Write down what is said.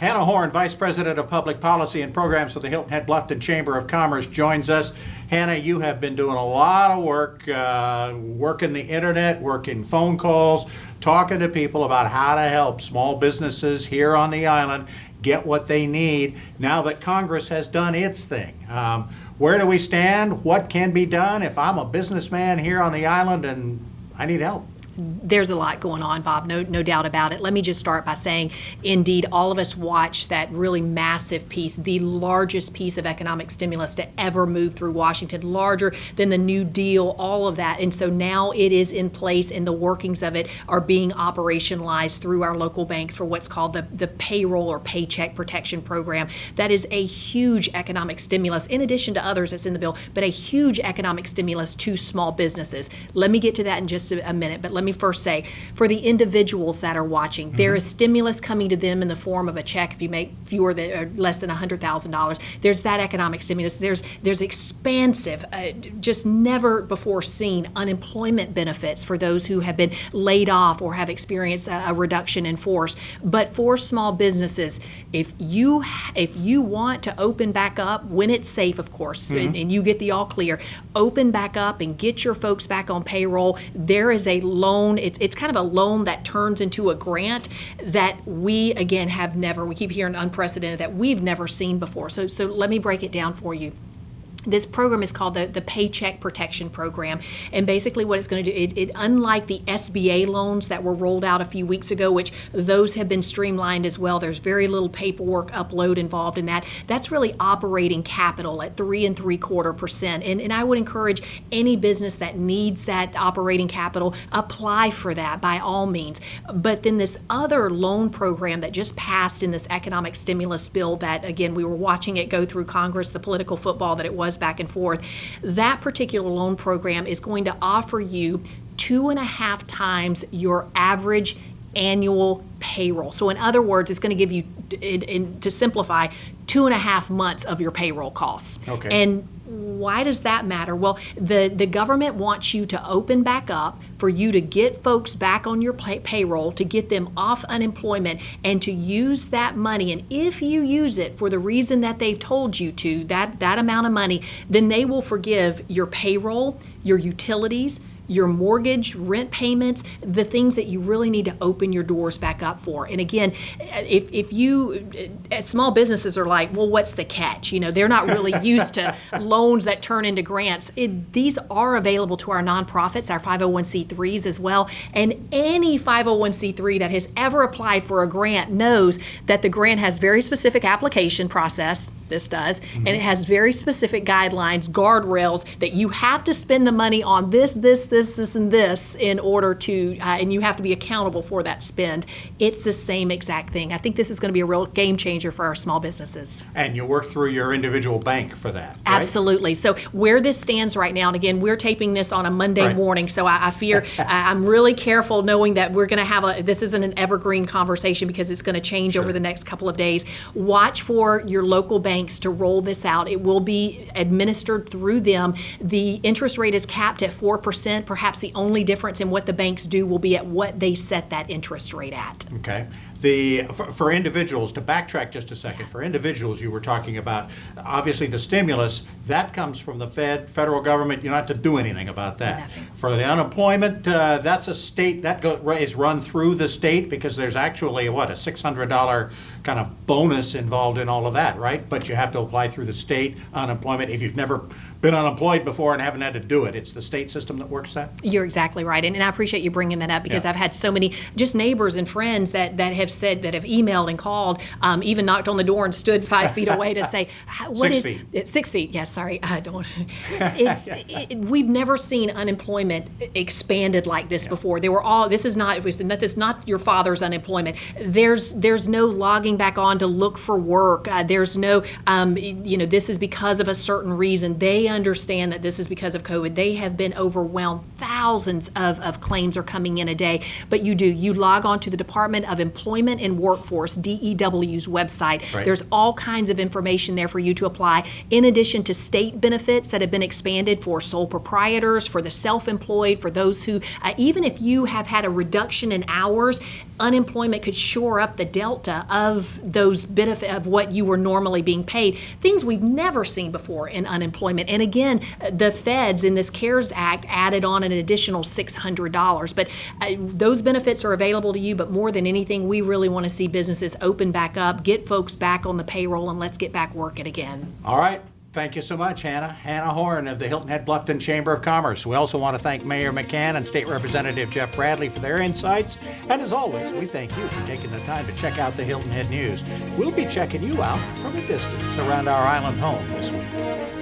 Hannah Horne, Vice President of Public Policy and Programs for the Hilton-Bluffton Chamber of Commerce, joins us. Hannah, you have been doing a lot of work, working the internet, working phone calls, talking to people about how to help small businesses here on the island get what they need now that Congress has done its thing. Where do we stand? What can be done if I'm a businessman here on the island and I need help? There's a lot going on, Bob, no doubt about it. Let me just start by saying, indeed, all of us watched that really massive piece, the largest piece of economic stimulus to ever move through Washington, larger than the New Deal, all of that. And so now it is in place, and the workings of it are being operationalized through our local banks for what's called the payroll or paycheck protection program. That is a huge economic stimulus, in addition to others that's in the bill, but a huge economic stimulus to small businesses. Let me get to that in just a minute, but let me first say, for the individuals that are watching, there is stimulus coming to them in the form of a check if you make fewer than or less than $100,000. There's that economic stimulus. There's expansive, just never before seen unemployment benefits for those who have been laid off or have experienced a reduction in force. But for small businesses, if you want to open back up when it's safe, of course, and you get the all clear, open back up and get your folks back on payroll. There is a loan. It's kind of a loan that turns into a grant that we, again, have never, we keep hearing unprecedented, that we've never seen before. So let me break it down for you. This program is called the Paycheck Protection Program, and basically what it's going to do, it unlike the SBA loans that were rolled out a few weeks ago, which those have been streamlined as well. There's very little paperwork upload involved in that. That's really operating capital at 3 3/4%. And I would encourage any business that needs that operating capital, apply for that by all means. But then this other loan program that just passed in this economic stimulus bill that, again, we were watching it go through Congress, the political football that it was back and forth, that particular loan program is going to offer you 2.5 times your average annual payroll. So in other words, it's going to give you, to simplify, 2.5 months of your payroll costs. Okay. And why does that matter? Well, the government wants you to open back up, for you to get folks back on your payroll, to get them off unemployment, and to use that money. And if you use it for the reason that they've told you to, that amount of money, then they will forgive your payroll, your utilities, your mortgage, rent payments, the things that you really need to open your doors back up for. And again, if you, small businesses are like, well, what's the catch? You know, they're not really used to loans that turn into grants. These are available to our nonprofits, our 501c3s as well. And any 501c3 that has ever applied for a grant knows that the grant has very specific application process. This does, and it has very specific guidelines, guardrails, that you have to spend the money on this, and this in order to, and you have to be accountable for that spend. It's the same exact thing. I think this is going to be a real game changer for our small businesses. And you work through your individual bank for that, right? Absolutely. So where this stands right now, and again, we're taping this on a Monday morning, so I fear I'm really careful knowing that we're going to have this isn't an evergreen conversation because it's going to change over the next couple of days. Watch for your local banks to roll this out. It will be administered through them. The interest rate is capped at 4%. Perhaps the only difference in what the banks do will be at what they set that interest rate at. Okay. For individuals, to backtrack just a second, for individuals you were talking about, obviously the stimulus, that comes from the federal government. You don't have to do anything about that. Nothing. For the unemployment, that's a state, that is run through the state because there's actually, a $600 kind of bonus involved in all of that, right? But you have to apply through the state unemployment. If you've never been unemployed before and haven't had to do it, it's the state system that works that? You're exactly right. And I appreciate you bringing that up because I've had so many just neighbors and friends that have said, that have emailed and called, even knocked on the door and stood 5 feet away to say, what 6 is feet. 6 feet? Yes, sorry, I don't. We've never seen unemployment expanded like this before. They were all. This is not your father's unemployment. There's no logging back on to look for work. There's no, this is because of a certain reason. They understand that this is because of COVID. They have been overwhelmed. thousands of claims are coming in a day. But you log on to the Department of Employment and Workforce, DEW's website. Right. There's all kinds of information there for you to apply, in addition to state benefits that have been expanded for sole proprietors, for the self-employed, for those who, even if you have had a reduction in hours, unemployment could shore up the delta of those benefit of what you were normally being paid. Things we've never seen before in unemployment. And again, the feds in this CARES Act added on an additional $600. But those benefits are available to you. But more than anything, we really want to see businesses open back up, get folks back on the payroll, and let's get back working again. All right. Thank you so much, Hannah. Hannah Horne of the Hilton Head Bluffton Chamber of Commerce. We also want to thank Mayor McCann and State Representative Jeff Bradley for their insights. And as always, we thank you for taking the time to check out the Hilton Head News. We'll be checking you out from a distance around our island home this week.